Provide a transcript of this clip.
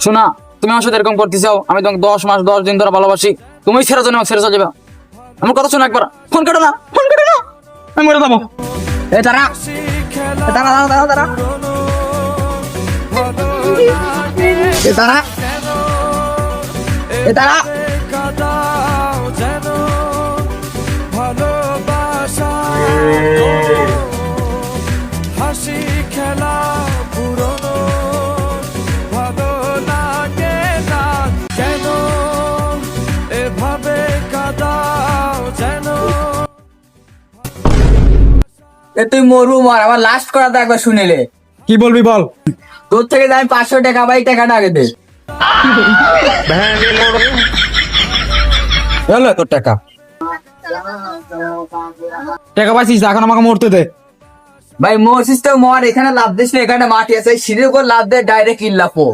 শোনা, তুমি আমার সাথে এরকম করতে চাও, আমি তোমাকে 10 মাস 10 দিন ধরে ভালোবাসি, তুমি ছেড়ে জন্য ছেড়ে চলে যাবে। আমার কথা শোনো একবার, ফোন কেটে না, ফোন কেটে না, আমি মরে যাবো। এই দাঁড়া, দাঁড়া দাঁড়া দাঁড়া, এই দাঁড়া, এই দাঁড়া। হাসি খেলা পুরনো ভালো লাগে না কেন এভাবে কাদাও যেন। তুই মরু মর, আমার লাস্ট করা তো একবার শুনিলে। কি বলবি বল। তোর থেকে আমি 500 টাকা পাই, টাকাটা আগে দে। এলো তোর টাকা, টাকা পাইছিস, এখন আমাকে মরতে দে। ভাই মরছিস তো মর, এখানে লাভ দিস না, এখানে মাটি আছে, সিঁড়ির উপর লাভ দে, ডাইরেক্ট কিল্লাপো।